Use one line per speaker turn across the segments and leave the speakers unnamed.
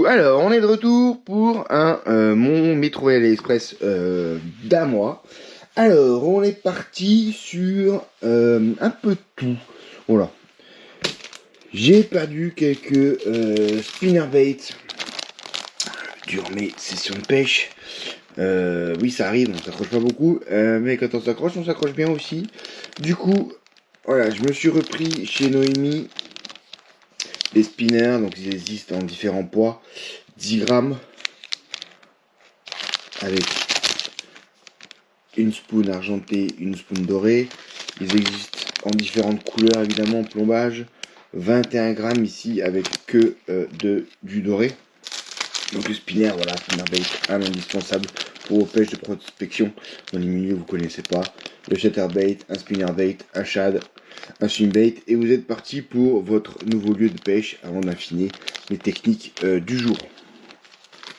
Alors, on est de retour pour mon métro AliExpress d'un mois. Alors, on est parti sur un peu de tout. Voilà. J'ai perdu quelques spinnerbait durant mes sessions de pêche. Oui, ça arrive, on s'accroche pas beaucoup, mais quand on s'accroche bien aussi. Du coup, voilà, je me suis repris chez Noémie des spinners, donc ils existent en différents poids. 10 grammes avec une spoon argentée, une spoon dorée. Ils existent en différentes couleurs évidemment, plombage. 21 grammes ici avec que du doré. Donc le spinner, voilà, spinnerbait, un indispensable pour vos pêches de prospection dans les milieux que vous connaissez pas. Le chatterbait, un spinnerbait, un shad, un swimbait, et vous êtes parti pour votre nouveau lieu de pêche avant d'affiner les techniques du jour.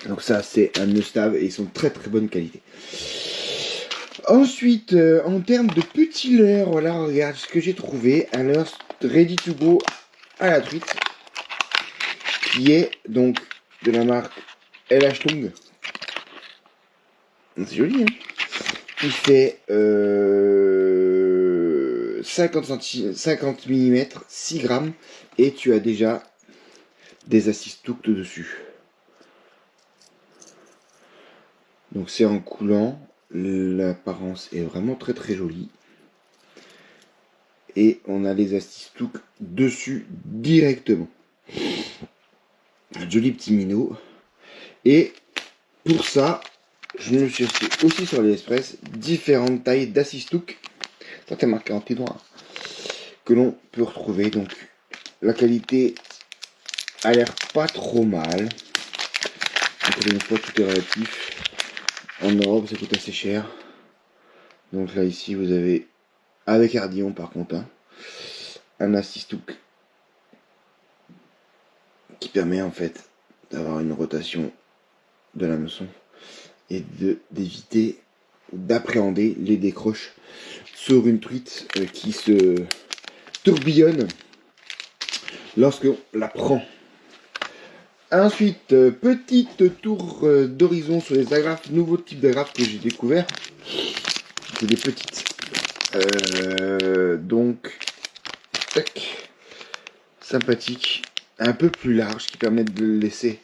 Donc ça c'est un must-have et ils sont de très très bonne qualité. Ensuite, en termes de petits leurres, voilà, regarde ce que j'ai trouvé. Un leurre ready to go à la truite, qui est donc de la marque LH Tung. C'est joli, hein. Il fait 50 mm, 6 grammes, et tu as déjà des assist-hooks dessus. Donc c'est en coulant, l'apparence est vraiment très très jolie. Et on a les assist-hooks dessus directement. Un joli petit minot. Et pour ça, je me suis acheté aussi sur AliExpress différentes tailles d'assist-hooks. Ça c'est marqué en petit noir. Que l'on peut retrouver. Donc la qualité a l'air pas trop mal. Encore une fois, tout est relatif. En Europe, ça coûte assez cher. Donc là, ici, vous avez, avec Ardillon par contre, hein, un assist-hook qui permet en fait d'avoir une rotation de l'hameçon et d'éviter, d'appréhender les décroches sur une truite qui se tourbillonne lorsqu'on la prend. Ensuite, petite tour d'horizon sur les agrafes, nouveau type d'agrafes que j'ai découvert. C'est des petites. Donc, tac, sympathique, un peu plus large, qui permettent de laisser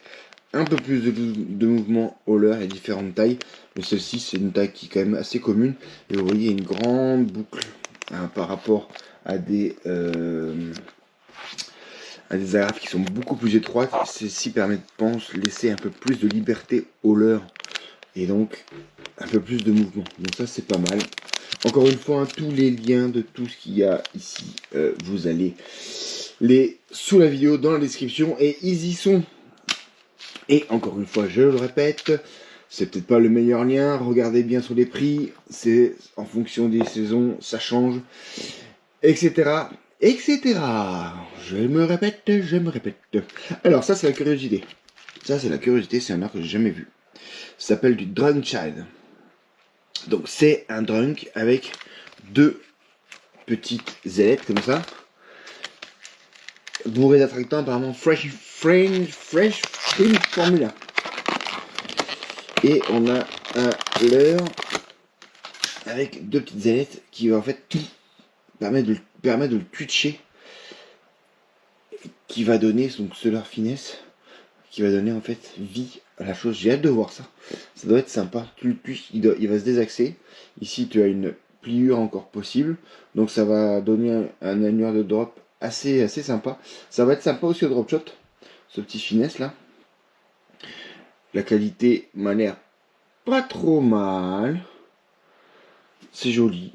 un peu plus de mouvement au leurre et différentes tailles. Mais celle-ci, c'est une taille qui est quand même assez commune. Et vous voyez une grande boucle hein, par rapport à des agrafes qui sont beaucoup plus étroites. Celle-ci permet, je pense, laisser un peu plus de liberté au leurre et donc un peu plus de mouvement. Donc ça, c'est pas mal. Encore une fois, hein, tous les liens de tout ce qu'il y a ici, vous allez les sous la vidéo dans la description et ils y sont. Et encore une fois, je le répète, c'est peut-être pas le meilleur lien. Regardez bien sur les prix, c'est en fonction des saisons, ça change, etc. etc. Je me répète, je me répète. Alors ça c'est la curiosité. Ça c'est la curiosité, c'est un art que j'ai jamais vu. Ça s'appelle du Drunk Child. Donc c'est un drunk avec deux petites ailettes comme ça. Bourré d'attractants apparemment fresh formula. Et on a un leurre avec deux petites ailettes qui va en fait tout permettre de le twitcher, qui va donner donc ce leurre finesse, qui va donner en fait vie à la chose. J'ai hâte de voir ça. Ça doit être sympa. Tu le twitches, il va se désaxer. Ici tu as une pliure encore possible, donc ça va donner un annulaire de drop assez sympa. Ça va être sympa aussi au drop shot, ce petit finesse là. La qualité m'a l'air pas trop mal. C'est joli.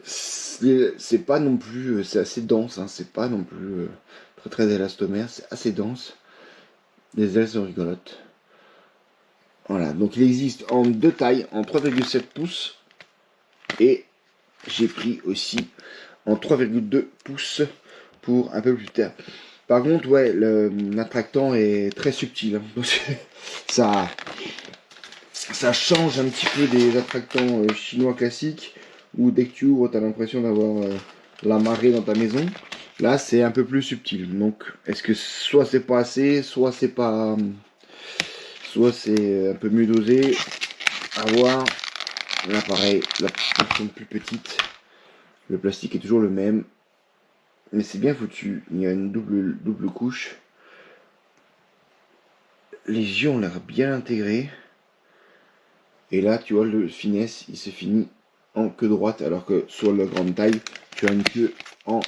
C'est pas non plus, c'est assez dense, hein, c'est pas non plus très élastomère, c'est assez dense. Les ailes sont rigolotes. Voilà, donc il existe en deux tailles, en 3,7 pouces et j'ai pris aussi en 3,2 pouces pour un peu plus tard. Par contre, ouais, l'attractant est très subtil, hein, donc ça change un petit peu des attractants chinois classiques où dès que tu ouvres, tu as l'impression d'avoir la marée dans ta maison. Là, c'est un peu plus subtil. Donc, est-ce que soit c'est pas assez, soit c'est pas... Soit c'est un peu mieux dosé. À voir. Là, pareil, la portion plus petite. Le plastique est toujours le même. Mais c'est bien foutu. Il y a une double couche. Les yeux ont l'air bien intégrés. Et là, tu vois, le finesse, il se finit en queue droite. Alors que sur la grande taille, tu as une queue en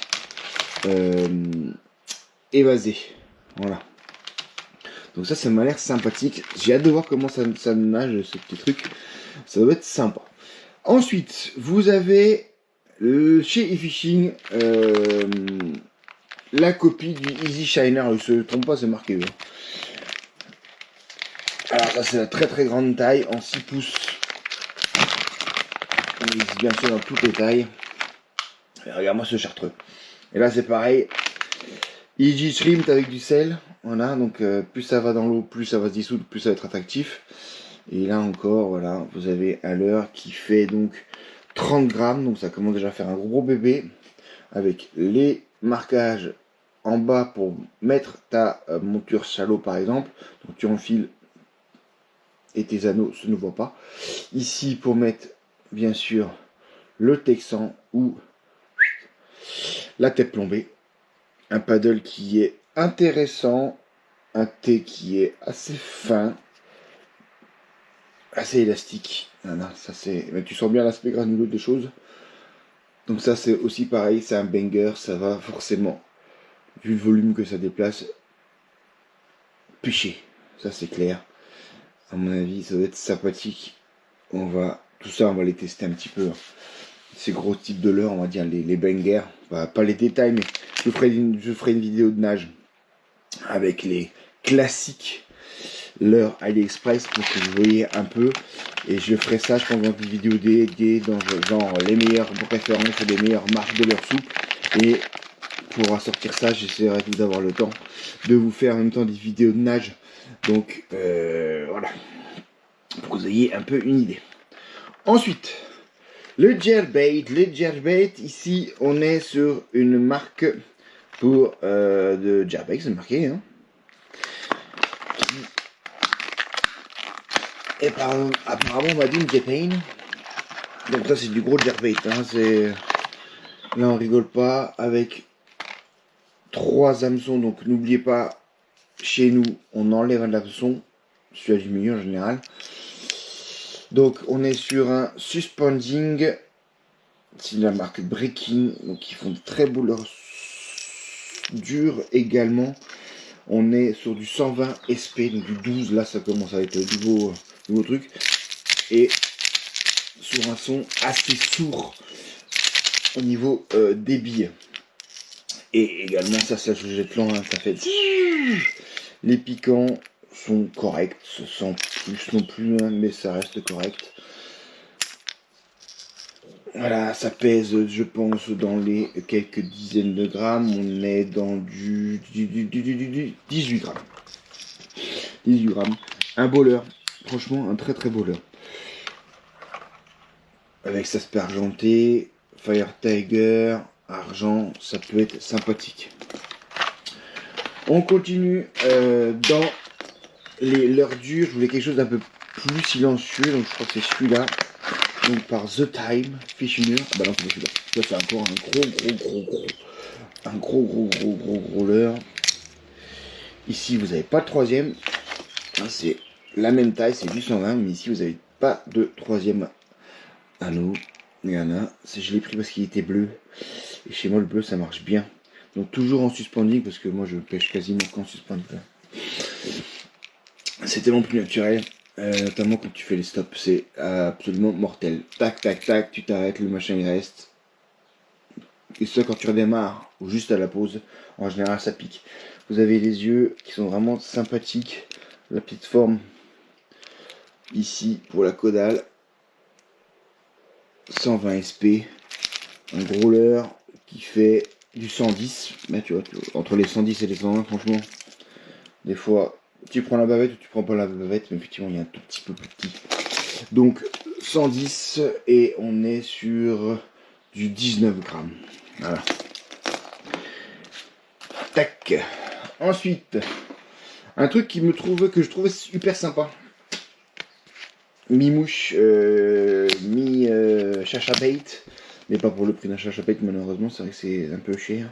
évasée. Voilà. Donc ça m'a l'air sympathique. J'ai hâte de voir comment ça nage, ce petit truc. Ça doit être sympa. Ensuite, vous avez chez eFishing la copie du Easy Shiner. Il se trompe pas, c'est marqué. Hein. Alors ça c'est la très très grande taille en 6 pouces. Il existe bien sûr dans toutes les tailles. Et regarde-moi ce chartreux. Et là c'est pareil. Easy Shrimp avec du sel. Voilà, donc plus ça va dans l'eau, plus ça va se dissoudre, plus ça va être attractif. Et là encore, voilà, vous avez un leurre qui fait donc 30 grammes. Donc ça commence déjà à faire un gros bébé. Avec les marquages en bas pour mettre ta monture chalot par exemple. Donc tu enfiles et tes anneaux ne voient pas. Ici pour mettre bien sûr le texan ou la tête plombée. Un paddle qui est intéressant. Un thé qui est assez fin. Assez élastique. Voilà, ça c'est. Mais tu sens bien l'aspect granuleux des choses. Donc ça c'est aussi pareil, c'est un banger, ça va forcément, vu le volume que ça déplace, pêcher. Ça c'est clair. À mon avis, ça doit être sympathique. Tout ça, on va les tester un petit peu. Ces gros types de leurres, on va dire les bangers. Pas les détails, mais je ferai une vidéo de nage avec les classiques leurres AliExpress pour que vous voyez un peu. Et je ferai ça, je pense, dans une vidéo dédiée dans genre les meilleures références et les meilleures marques de leurres souples. Et pour sortir ça, j'essaierai d'avoir le temps de vous faire en même temps des vidéos de nage. Donc voilà, pour que vous ayez un peu une idée. Ensuite, le Jerkbait. Les Jerkbait, ici, on est sur une marque pour de Jerkbait, c'est marqué. Hein. Et apparemment, on m'a dit une J-Pain. Donc ça, c'est du gros Jerkbait. Hein. Là, on rigole pas. Avec 3 hameçons. Donc n'oubliez pas, chez nous, on enlève un hameçon. Celui du milieu en général. Donc on est sur un suspending, c'est la marque Breaking, donc ils font de très beaux leurres durs également. On est sur du 120 SP, donc du 12, là ça commence à être le nouveau truc. Et sur un son assez sourd au niveau des billes. Et également ça se jette lent, hein, ça fait... Les piquants sont corrects, sans plus non plus, hein, mais ça reste correct. Voilà, ça pèse, je pense, dans les quelques dizaines de grammes. On est dans du 18 grammes. 18 grammes. Un beau leurre. Franchement, un très très beau leurre. Avec sa spé argenté, Fire Tiger, argent, ça peut être sympathique. On continue dans les leurres durs. Je voulais quelque chose d'un peu plus silencieux, donc je crois que c'est celui-là. Donc par The Time, Fishing. Ah bah non, c'est celui-là. Ça c'est encore un gros leurre. Ici vous n'avez pas de troisième. C'est la même taille, c'est du 120, mais ici vous n'avez pas de troisième anneau. Il y en a. Je l'ai pris parce qu'il était bleu. Et chez moi le bleu ça marche bien. Donc toujours en suspending parce que moi je pêche quasiment qu'en suspending. C'est tellement plus naturel. Notamment quand tu fais les stops, c'est absolument mortel. Tac, tac, tac, tu t'arrêtes, le machin il reste. Et ça quand tu redémarres, ou juste à la pause, en général ça pique. Vous avez les yeux qui sont vraiment sympathiques. La petite forme ici pour la caudale. 120 SP. Un gros leurre qui fait du 110. Mais tu vois, entre les 110 et les 120, franchement, des fois... Tu prends la bavette ou tu prends pas la bavette, mais effectivement il y a un tout petit peu plus petit. Donc 110 et on est sur du 19 grammes. Voilà. tac. Ensuite, un truc que je trouvais super sympa. Mi-mouche, mi-chacha bait. Mais pas pour le prix d'un chacha bait, malheureusement. C'est vrai que c'est un peu cher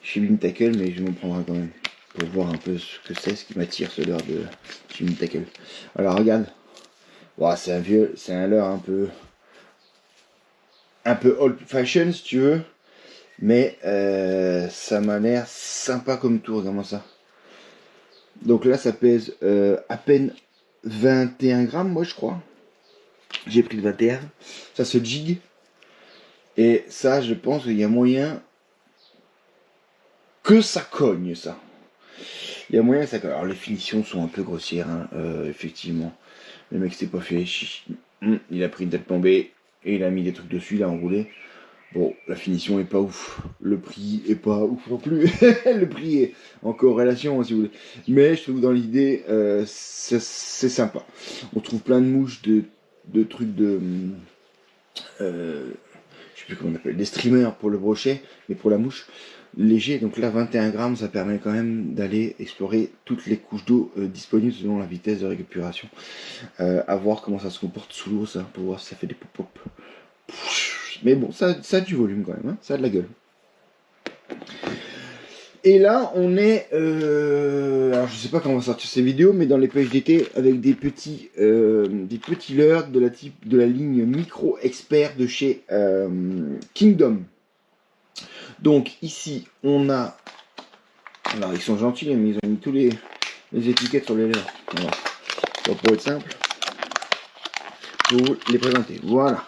chez Bin Tackle, mais je m'en prendrai quand même. Pour voir un peu ce que c'est, ce qui m'attire, ce leurre de chez Bin Tackle. Alors, regarde. Wow, c'est un leurre un peu old fashion, si tu veux. Mais ça m'a l'air sympa comme tout, regarde-moi ça. Donc là, ça pèse à peine 21 grammes, moi je crois. J'ai pris le 21. Ça se jig. Et ça, je pense qu'il y a moyen que ça cogne, ça. Il y a moyen que ça cogne. Alors les finitions sont un peu grossières, hein, effectivement. Le mec s'est pas fait chichi. Il a pris une tête tombée et il a mis des trucs dessus, il a enroulé. Bon, la finition est pas ouf. Le prix est pas ouf non plus. Le prix est en corrélation, si vous voulez. Mais je trouve dans l'idée, c'est sympa. On trouve plein de mouches, de trucs de... je sais plus comment on appelle, des streamers pour le brochet, mais pour la mouche, léger. Donc là, 21 grammes, ça permet quand même d'aller explorer toutes les couches d'eau disponibles selon la vitesse de récupération. À voir comment ça se comporte sous l'eau, ça, pour voir si ça fait des pop-pop. Mais bon, ça a du volume quand même, hein, ça a de la gueule. Et là, on est... alors, je sais pas quand on va sortir ces vidéos, mais dans les pêches d'été, avec des petits leurres de la ligne Micro Expert de chez Kingdom. Donc, ici, on a... Alors, ils sont gentils, mais ils ont mis tous les étiquettes sur les leurres. Voilà. Ça pour être simple, pour vous les présenter. Voilà.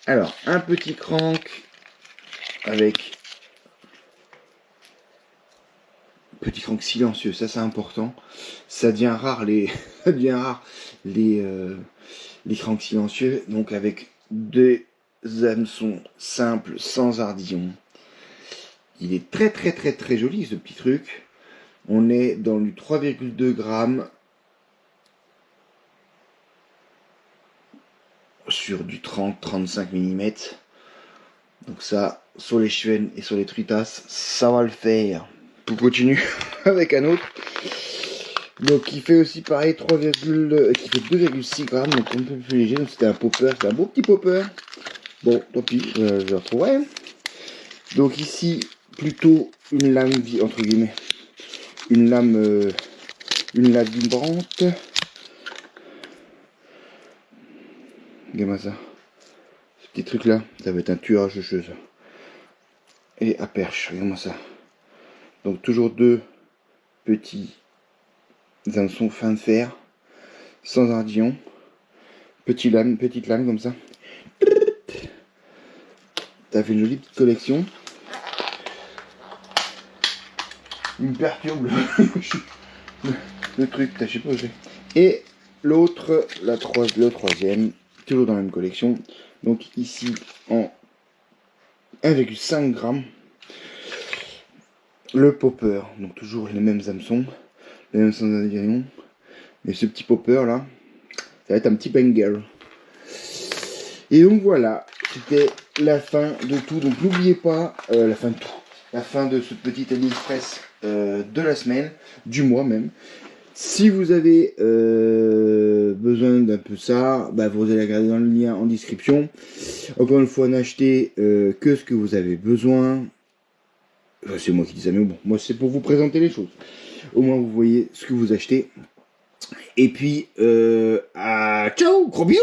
Alors, un petit crank avec petit crank silencieux, ça c'est important. Ça devient rare les cranks silencieux, donc avec deux hameçons simples sans ardillon. Il est très joli ce petit truc. On est dans du 3,2 grammes sur du 30-35 mm. Donc ça, sur les chevennes et sur les truitas, ça va le faire. On continue avec un autre. Donc il fait aussi pareil, qui fait 2,6 grammes, donc un peu plus léger. Donc c'était un popper, c'est un beau petit popper. Bon, tant pis, je le retrouverai. Donc ici, plutôt une lame, entre guillemets, une lame vibrante. Regarde-moi ça. Ce petit truc là, ça va être un tueur à cheveux. Et à perche, regarde-moi ça. Donc toujours deux petits hameçons fin de fer, sans ardillon. Petite lame comme ça. Ça fait une jolie petite collection. Il me perturbe le truc, je sais pas où c'est. Et l'autre, le troisième, toujours dans la même collection. Donc ici en 1,5 g. Le popper, donc toujours les mêmes hameçons, les mêmes sans ardillon. Mais ce petit popper là, ça va être un petit banger. Et donc voilà, c'était la fin de tout. Donc n'oubliez pas, la fin de ce petit AliExpress de la semaine, du mois même. Si vous avez besoin d'un peu ça, bah, vous allez regarder dans le lien en description. Encore une fois, n'achetez que ce que vous avez besoin. Enfin, c'est moi qui dis ça, mais bon, moi c'est pour vous présenter les choses. Au moins vous voyez ce que vous achetez. Et puis, ciao, gros bisous.